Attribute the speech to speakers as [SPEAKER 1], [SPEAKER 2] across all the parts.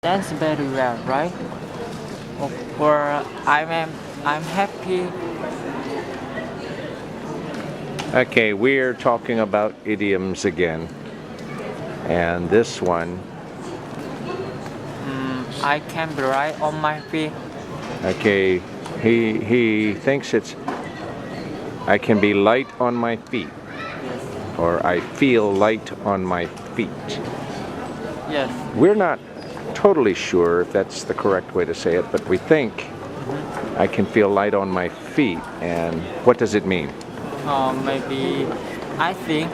[SPEAKER 1] dance very well, right? Or I'm happy.
[SPEAKER 2] Okay, we're talking about idioms again. And this one,
[SPEAKER 1] I can be right on my feet.
[SPEAKER 2] okay, he thinks it's I can be light on my feet,
[SPEAKER 1] Yes.
[SPEAKER 2] or I feel light on my feet.
[SPEAKER 1] Yes.
[SPEAKER 2] We're not totally sure if that's the correct way to say it, but we think I can feel light on my feet. And what does it mean?
[SPEAKER 1] Maybe I think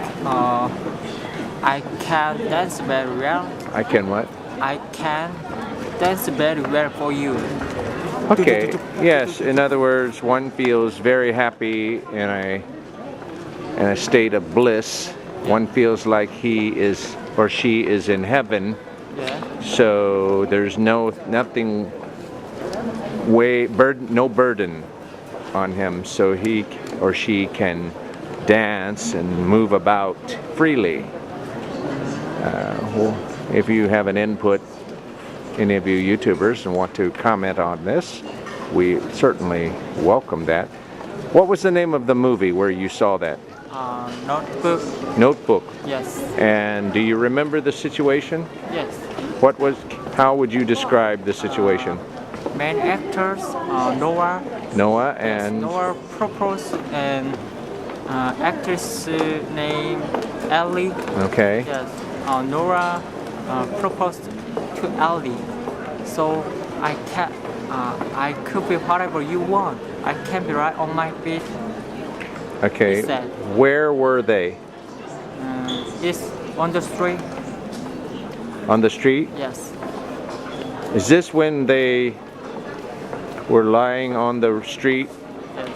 [SPEAKER 1] I can dance very well.
[SPEAKER 2] I can what?
[SPEAKER 1] I can dance very well for you.
[SPEAKER 2] Okay, yes, in other words, one feels very happy in a state of bliss. One feels like he is or she is in heaven.
[SPEAKER 1] Yeah.
[SPEAKER 2] So there's no burden on him, so he or she can dance and move about freely. If you have an input, any of you YouTubers, and want to comment on this, we certainly welcome that. What was the name of the movie where you saw that?
[SPEAKER 1] Notebook.
[SPEAKER 2] Notebook.
[SPEAKER 1] Yes.
[SPEAKER 2] And do you remember the situation?
[SPEAKER 1] Yes.
[SPEAKER 2] How would you describe the situation?
[SPEAKER 1] Main actors Noah.
[SPEAKER 2] Noah
[SPEAKER 1] Yes,
[SPEAKER 2] and
[SPEAKER 1] Noah proposed and actress named Ellie.
[SPEAKER 2] okay.
[SPEAKER 1] Yes. Nora proposed to Ellie. So I could be whatever you want. I can be right on my feet.
[SPEAKER 2] Okay.
[SPEAKER 1] He said.
[SPEAKER 2] Where were they?
[SPEAKER 1] It's on the street.
[SPEAKER 2] On the street?
[SPEAKER 1] Yes.
[SPEAKER 2] Is this when they were lying on the street,
[SPEAKER 1] Yes.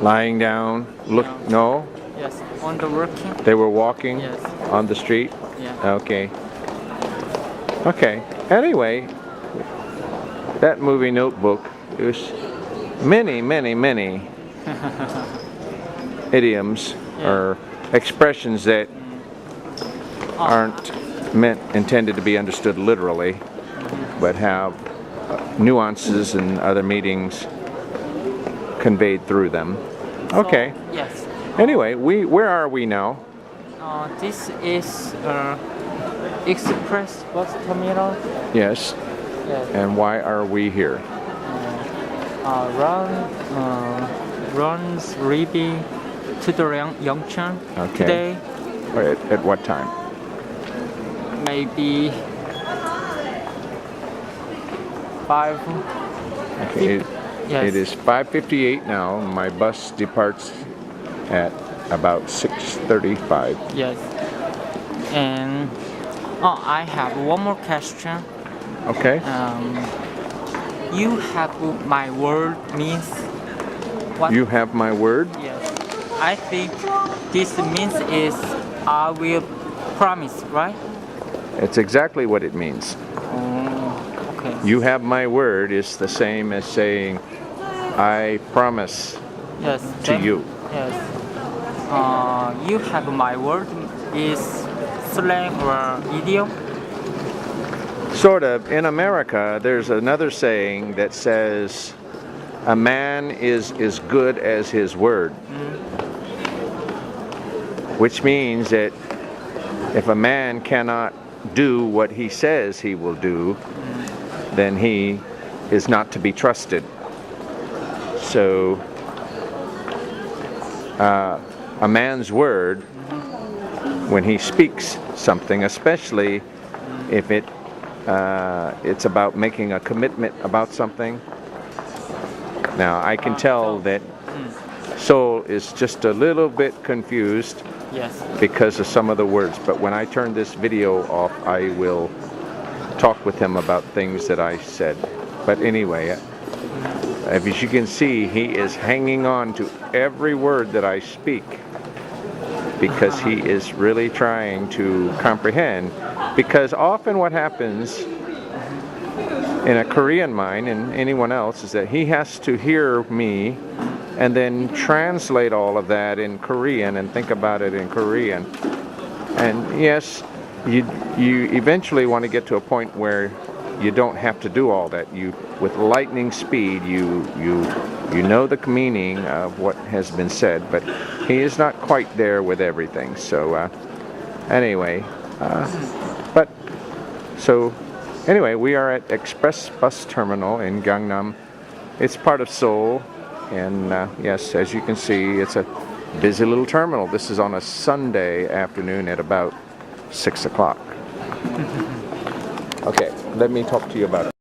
[SPEAKER 2] lying down? Look, no?
[SPEAKER 1] Yes. On the working.
[SPEAKER 2] They were walking
[SPEAKER 1] Yes.
[SPEAKER 2] on the street?
[SPEAKER 1] Yeah.
[SPEAKER 2] Okay. Okay. Anyway, that movie Notebook, there's many idioms or expressions that aren't intended to be understood literally, but have nuances and other meanings conveyed through them. Okay.
[SPEAKER 1] So, yes.
[SPEAKER 2] Anyway, where are we now?
[SPEAKER 1] This is Express bus terminal.
[SPEAKER 2] Yes.
[SPEAKER 1] Yes.
[SPEAKER 2] And why are we here?
[SPEAKER 1] Runs Ribi to the Yeongcheon
[SPEAKER 2] Okay.
[SPEAKER 1] today.
[SPEAKER 2] At what time?
[SPEAKER 1] Maybe 5.
[SPEAKER 2] Okay.
[SPEAKER 1] Yes.
[SPEAKER 2] It is 5:58 now. My bus departs at about 6:35.
[SPEAKER 1] Yes. And I have one more question.
[SPEAKER 2] Okay.
[SPEAKER 1] You have my word means what?
[SPEAKER 2] You have my word?
[SPEAKER 1] Yes. I think this means is I will promise, right?
[SPEAKER 2] It's exactly what it means.
[SPEAKER 1] Okay.
[SPEAKER 2] You have my word is the same as saying I promise
[SPEAKER 1] Yes.
[SPEAKER 2] to
[SPEAKER 1] then-
[SPEAKER 2] you.
[SPEAKER 1] Yes. You have my word is slang or idiom.
[SPEAKER 2] Sort of. In America, there's another saying that says a man is as good as his word. Which means that if a man cannot do what he says he will do, then he is not to be trusted. So a man's word, when he speaks something, especially if it's about making a commitment about something. Now I can tell that Seoul is just a little bit confused
[SPEAKER 1] Yes.
[SPEAKER 2] because of some of the words, but when I turn this video off, I will talk with him about things that I said. But anyway, as you can see, he is hanging on to every word that I speak because he is really trying to comprehend. Because often what happens in a Korean mind, and anyone else, is that he has to hear me and then translate all of that in Korean and think about it in Korean. And yes, you eventually want to get to a point where you don't have to do all that. You, with lightning speed, you know the meaning of what has been said, but he is not quite there with everything. So anyway, we are at Express Bus Terminal in Gangnam. It's part of Seoul, and yes, as you can see, it's a busy little terminal. This is on a Sunday afternoon at about 6 o'clock. Okay, let me talk to you about it.